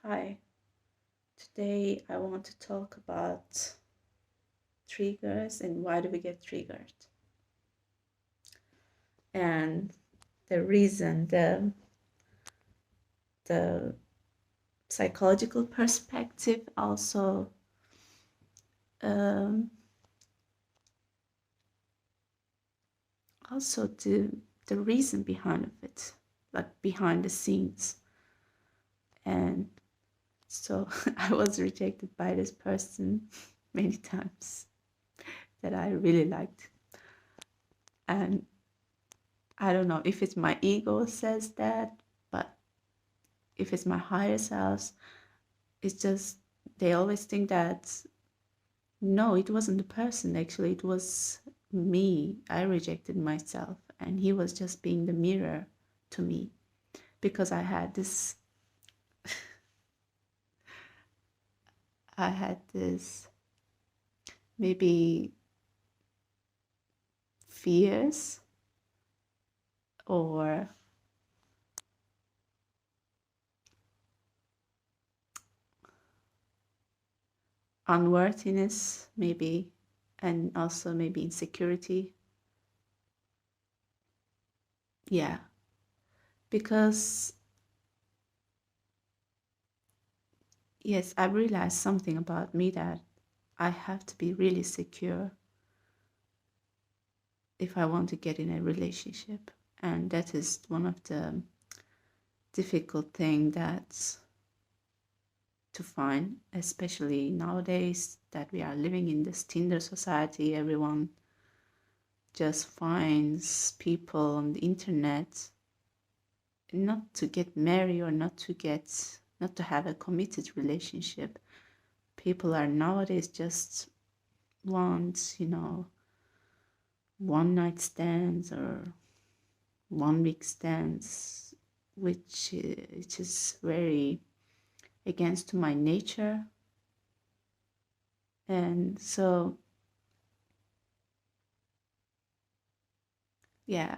Hi, today I want to talk about triggers and why do we get triggered. And the reason, the psychological perspective, um, also the reason behind of it, like behind the scenes. And so I was rejected by this person many times that I really liked. And I don't know if it's my ego says that, but if it's my higher selves, it's just they always think that no, it wasn't the person, actually, it was me. I rejected myself, and he was just being the mirror to me because I had this maybe fears or unworthiness, maybe, and also maybe insecurity. Yeah, because yes, I realized something about me that I have to be really secure if I want to get in a relationship. And that is one of the difficult thing that's to find, especially nowadays that we are living in this Tinder society. Everyone just finds people on the internet, not to get married or not to have a committed relationship. People are nowadays just want, one night stands or 1 week stands, which is very against my nature. And so, yeah,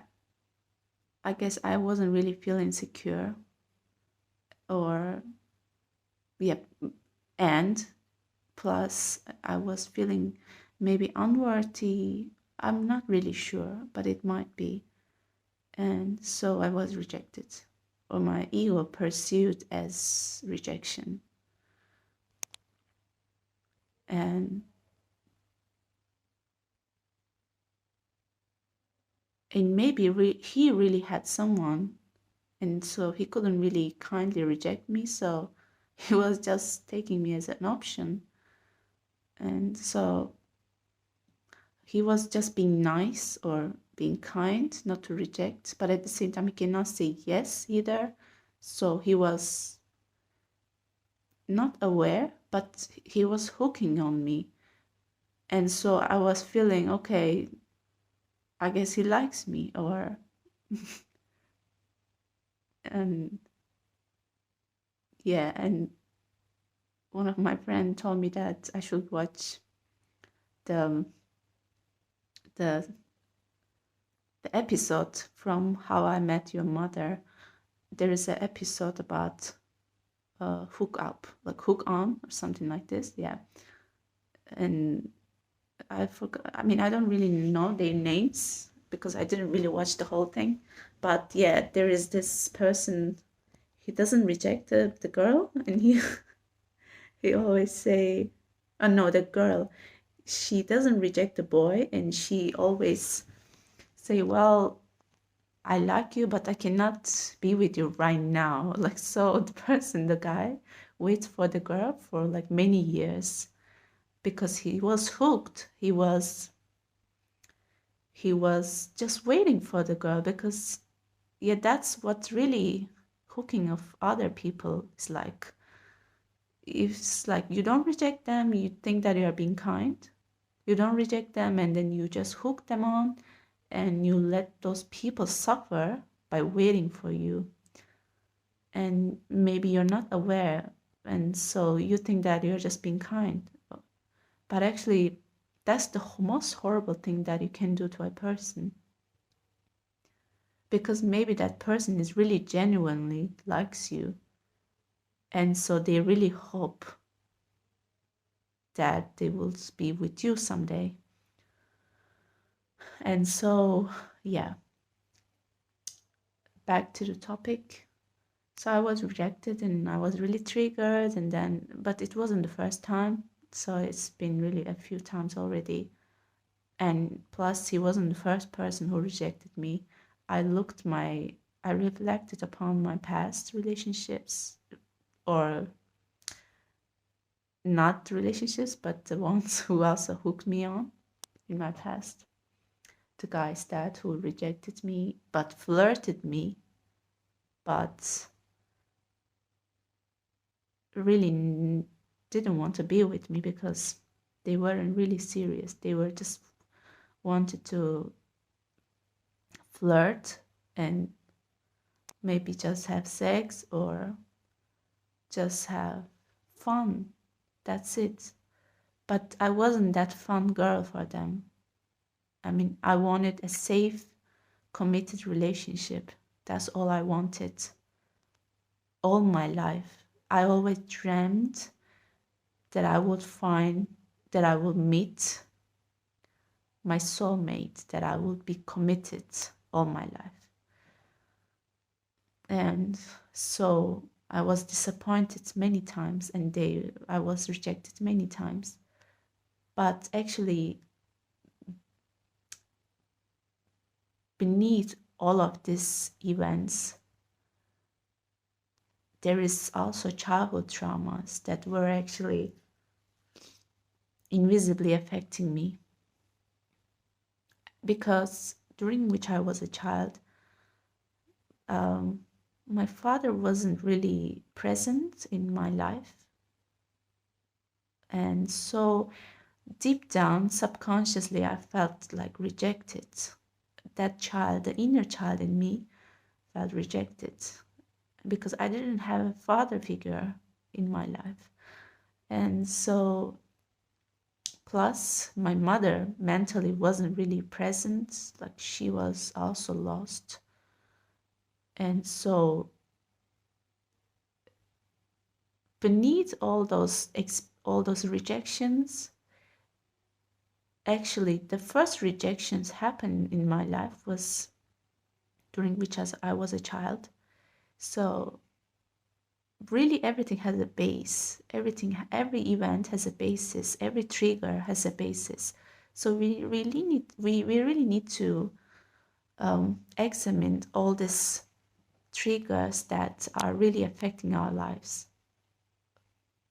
I guess I wasn't really feeling secure, or yeah, and plus I was feeling maybe unworthy. I'm not really sure, but it might be. And so I was rejected, or my ego pursued as rejection. And maybe he really had someone, and so he couldn't really kindly reject me, so he was just taking me as an option. And so he was just being nice or being kind, not to reject, but at the same time he cannot say yes either. So he was not aware, but he was hooking on me. And so I was feeling, okay, I guess he likes me, or and yeah. And one of my friends told me that I should watch the the the episode from How I Met Your Mother. There is an episode about hook up, like hook on or something like this. Yeah. And I forgot, I mean, I don't really know their names because I didn't really watch the whole thing. But yeah, there is this person, he doesn't reject the girl, and he always say, oh no, the girl, she doesn't reject the boy, and she always say, well, I like you, but I cannot be with you right now. Like, so the person, the guy, waits for the girl for like many years because he was hooked. He was just waiting for the girl because, yeah, that's what really hooking of other people is like. It's like you don't reject them, you think that you are being kind. You don't reject them, and then you just hook them on, and you let those people suffer by waiting for you. And maybe you're not aware, and so you think that you're just being kind. But actually, that's the most horrible thing that you can do to a person, because maybe that person is really genuinely likes you, And so they really hope that they will be with you someday. And so, yeah, back to the topic. So I was rejected and I was really triggered, and then, but it wasn't the first time. So it's been really a few times already. And plus, he wasn't the first person who rejected me. I reflected upon my past relationships, or not relationships, but the ones who also hooked me on in my past. The guys that who rejected me, but flirted me, but really didn't want to be with me because they weren't really serious. They were just wanted to flirt and maybe just have sex or just have fun. That's it. But I wasn't that fun girl for them. I mean, I wanted a safe, committed relationship. That's all I wanted all my life. I always dreamed that I would find, that I would meet my soulmate, that I would be committed all my life. And so I was disappointed many times, and I was rejected many times. But actually, beneath all of these events, there is also childhood traumas that were actually invisibly affecting me. Because during which I was a child, my father wasn't really present in my life. And so deep down, subconsciously, I felt like rejected. That child, the inner child in me, felt rejected because I didn't have a father figure in my life. And so, plus, my mother mentally wasn't really present, like she was also lost. And so, beneath all those rejections, actually, the first rejections happened in my life was during which as I was a child. So really everything has a base. Every event has a basis. Every trigger has a basis. So we really need to examine all these triggers that are really affecting our lives,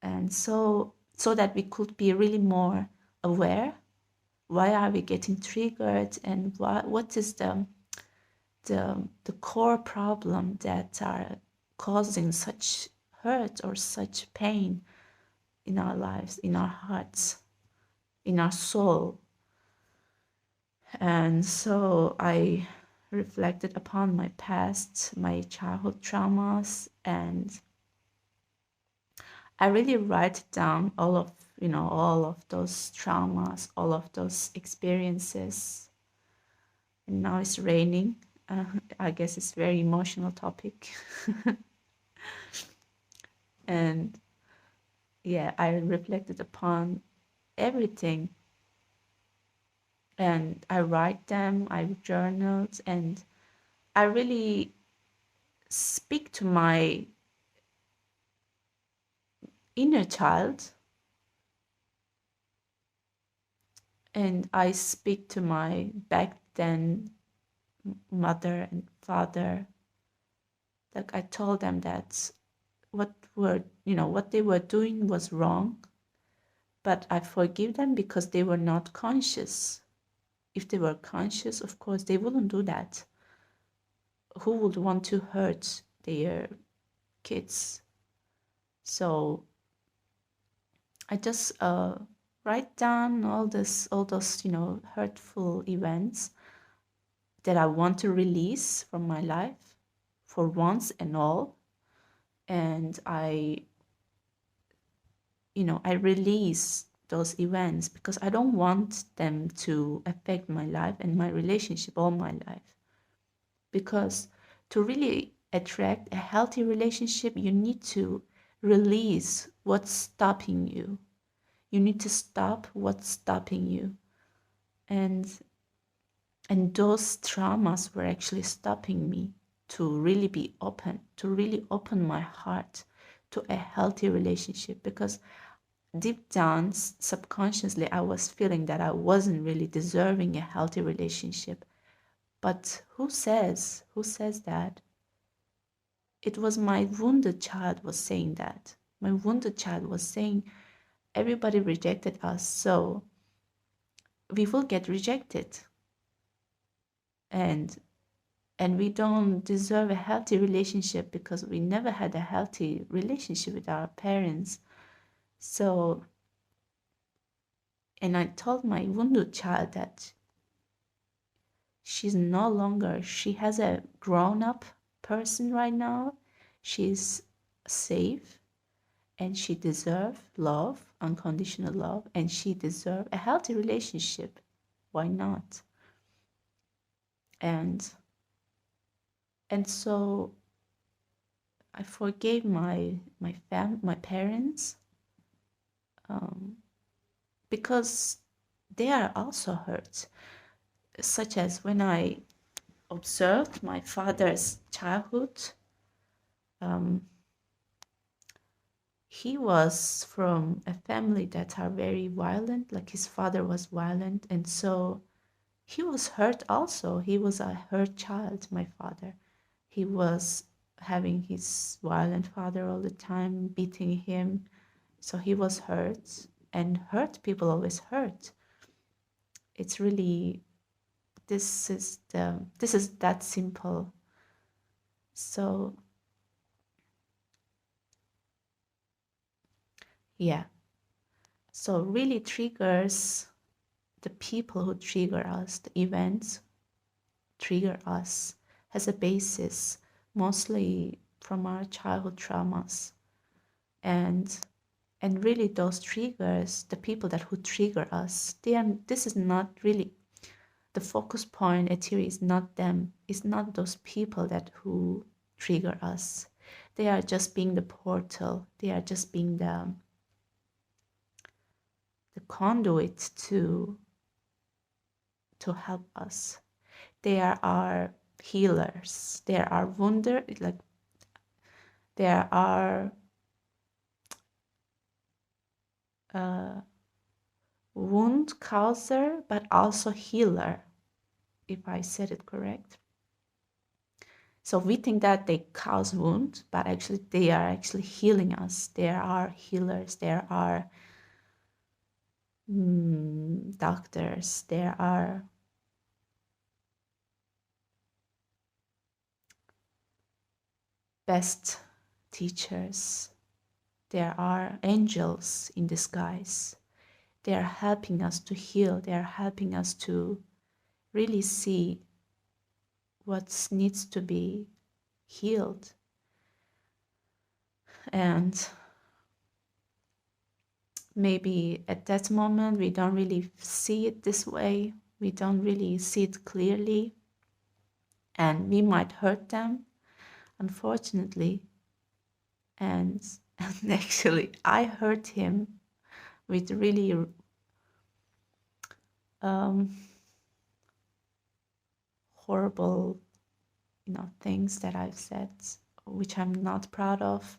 and so that we could be really more aware. Why are we getting triggered, and what is the core problem that are causing such hurt or such pain in our lives, in our hearts, in our soul. And so I reflected upon my past, my childhood traumas, and I really write down all of those traumas, all of those experiences. And now it's raining. I guess it's a very emotional topic. And yeah, I reflected upon everything, and I write them, I journaled, and I really speak to my inner child, and I speak to my back then mother and father. Like I told them that what they were doing was wrong, but I forgive them because they were not conscious. If they were conscious, of course, they wouldn't do that. Who would want to hurt their kids? So I just write down all those hurtful events that I want to release from my life for once and all, and I release those events because I don't want them to affect my life and my relationship all my life. Because to really attract a healthy relationship, you need to release what's stopping you. You need to stop what's stopping you. And those traumas were actually stopping me to really be open, to really open my heart to a healthy relationship, because deep down, subconsciously, I was feeling that I wasn't really deserving a healthy relationship. But who says that? It was my wounded child was saying that. My wounded child was saying, everybody rejected us, so we will get rejected. And we don't deserve a healthy relationship because we never had a healthy relationship with our parents. So, and I told my wounded child that she's no longer, she has a grown-up person right now. She's safe and she deserves love, unconditional love, and she deserves a healthy relationship. Why not? And so I forgave my parents, because they are also hurt, such as when I observed my father's childhood. He was from a family that are very violent, like his father was violent, and so he was hurt also. He was a hurt child, my father. He was having his violent father all the time, beating him. So he was hurt, and hurt people always hurt. It's really, this is that simple. So yeah. So really triggers, the people who trigger us, the events trigger us, has a basis mostly from our childhood traumas. And really those triggers, the people that who trigger us, this is not really the focus point. Ethereal is not them. It's not those people that who trigger us. They are just being the portal. They are just being the conduit to help us. They are our healers. They are our wonder, like they are our wound causer, but also healer, if I said it correct. So we think that they cause wound, but actually they are actually healing us. They are our healers. They are our doctors. They are our best teachers. There are angels in disguise. They are helping us to heal. They are helping us to really see what needs to be healed. And maybe at that moment we don't really see it this way. We don't really see it clearly. And we might hurt them, unfortunately. And actually, I hurt him with really horrible, things that I've said, which I'm not proud of.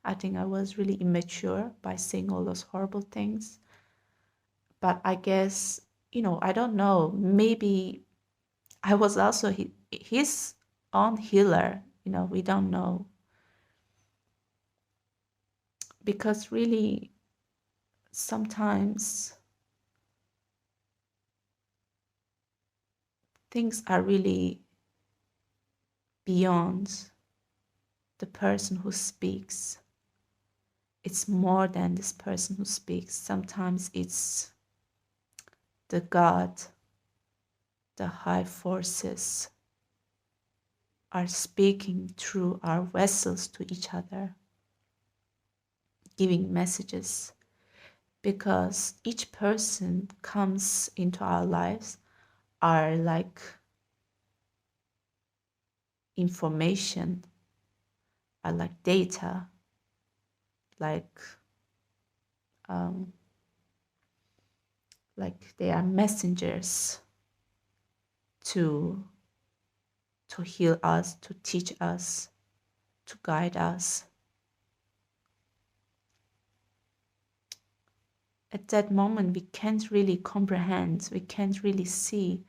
I think I was really immature by saying all those horrible things. But I guess, I don't know, maybe I was also his own healer, we don't know. Because really, sometimes things are really beyond the person who speaks. It's more than this person who speaks. Sometimes it's the God, the high forces are speaking through our vessels to each other, giving messages, because each person comes into our lives are like information, are like data like they are messengers to heal us, to teach us, to guide us. At that moment, we can't really comprehend, we can't really see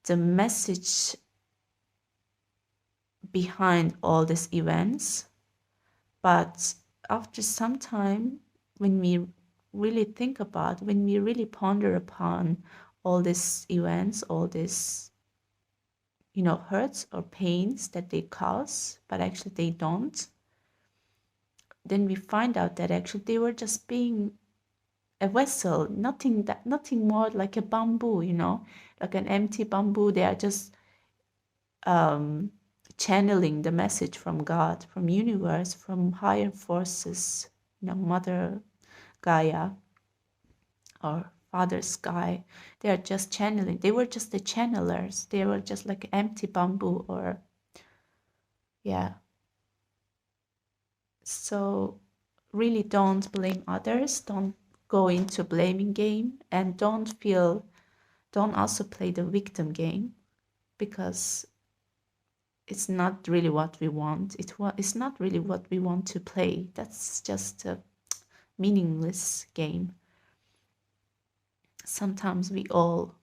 the message behind all these events. But after some time, when we really think about, when we really ponder upon all these events, all these, hurts or pains that they cause, but actually they don't, then we find out that actually they were just being a vessel, nothing more, like a bamboo, like an empty bamboo. They are just channeling the message from God, from universe, from higher forces, Mother Gaia or Father Sky. They are just channeling. They were just the channelers. They were just like empty bamboo, or yeah. So really don't blame others. Don't go into blaming game, and don't also play the victim game, because it's not really what we want. It's not really what we want to play. That's just a meaningless game. Sometimes we all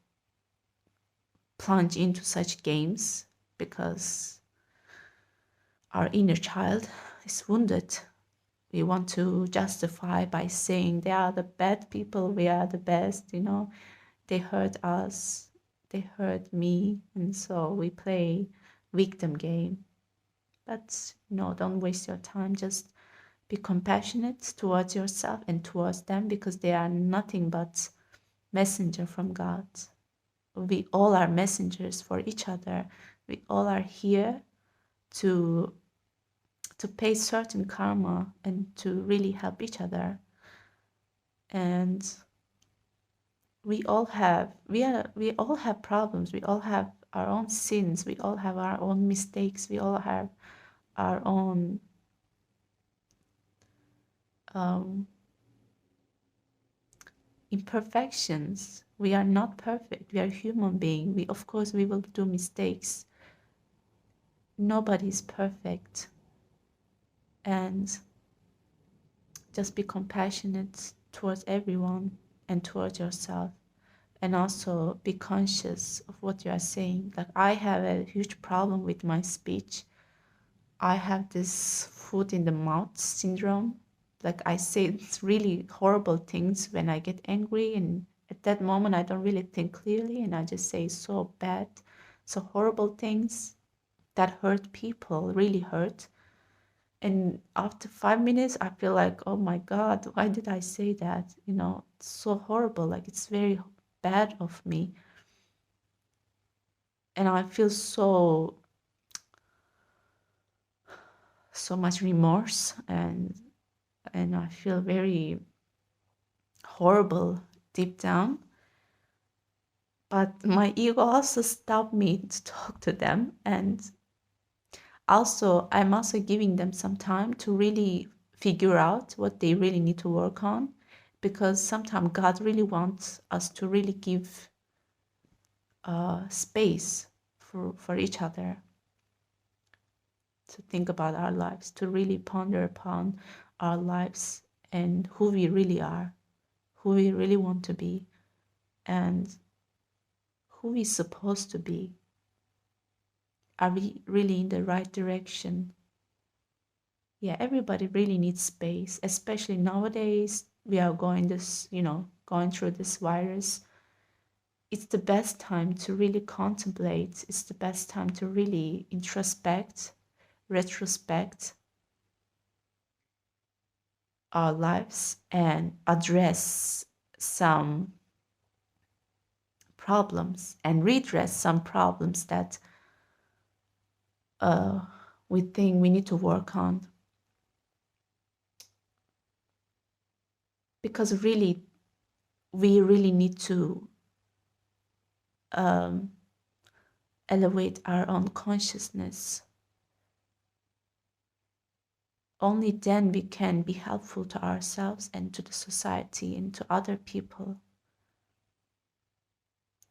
plunge into such games because our inner child is wounded. We want to justify by saying they are the bad people, we are the best, they hurt us, they hurt me, and so we play victim game. But don't waste your time. Just be compassionate towards yourself and towards them, because they are nothing but messenger from God. We all are messengers for each other. We all are here to pay certain karma and to really help each other. And we all have problems. We all have our own sins. We all have our own mistakes. We all have our own imperfections. We are not perfect. We are human beings. Of course we will do mistakes. Nobody is perfect. And just be compassionate towards everyone and towards yourself. And also be conscious of what you are saying. Like, I have a huge problem with my speech. I have this foot in the mouth syndrome. Like, I say really horrible things when I get angry, and at that moment I don't really think clearly, and I just say so bad, so horrible things that hurt people, really hurt. And after 5 minutes I feel like, oh my God, why did I say that? It's so horrible. Like, it's very bad of me. And I feel so much remorse, and I feel very horrible deep down. But my ego also stopped me to talk to them, and also I'm also giving them some time to really figure out what they really need to work on, because sometimes God really wants us to really give space for each other, to think about our lives, to really ponder upon our lives and who we really are, who we really want to be, and who we're supposed to be. Are we really in the right direction? Yeah, everybody really needs space, especially nowadays. We are going through this virus. It's the best time to really contemplate. It's the best time to really introspect, retrospect our lives, and address some problems and redress some problems that we think we need to work on. Because really, we really need to elevate our own consciousness. only then we can be helpful to ourselves and to the society and to other people.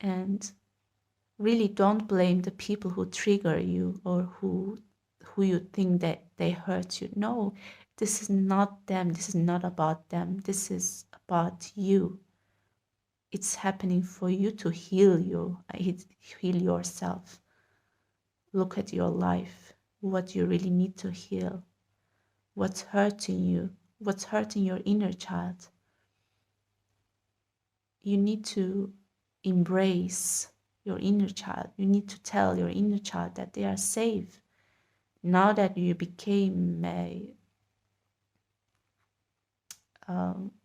And really don't blame the people who trigger you or who you think that they hurt you. No, this is not them. This is not about them. This is about you. It's happening for you to heal heal yourself. Look at your life, what you really need to heal, what's hurting you, what's hurting your inner child. You need to embrace your inner child. You need to tell your inner child that they are safe. Now that you became a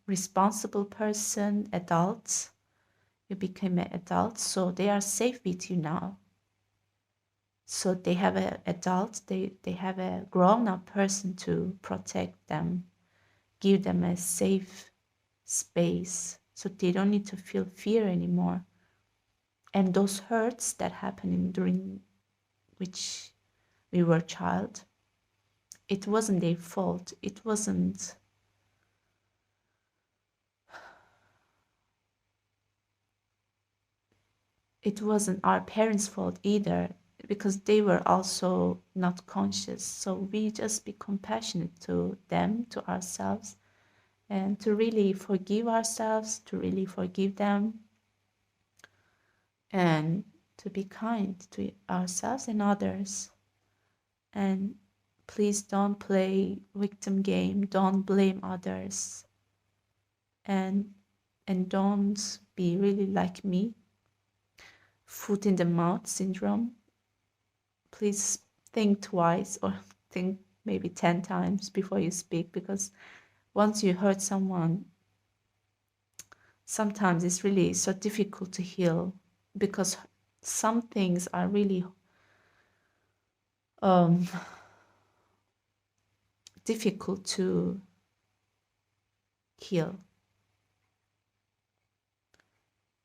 responsible person, adult, you became an adult, so they are safe with you now. So they have an adult, they have a grown-up person to protect them, give them a safe space, so they don't need to feel fear anymore. And those hurts that happened during which we were child, it wasn't their fault. It wasn't our parents' fault either, because they were also not conscious. So we just be compassionate to them, to ourselves, and to really forgive ourselves, to really forgive them, and to be kind to ourselves and others. And please don't play victim game, don't blame others, and don't be really like me, foot in the mouth syndrome. Please think twice, or think maybe 10 times before you speak, because once you hurt someone, sometimes it's really so difficult to heal, because some things are really difficult to heal.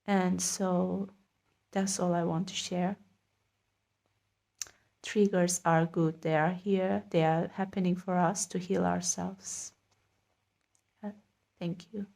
And so that's all I want to share. Triggers are good. They are here. They are happening for us to heal ourselves. Thank you.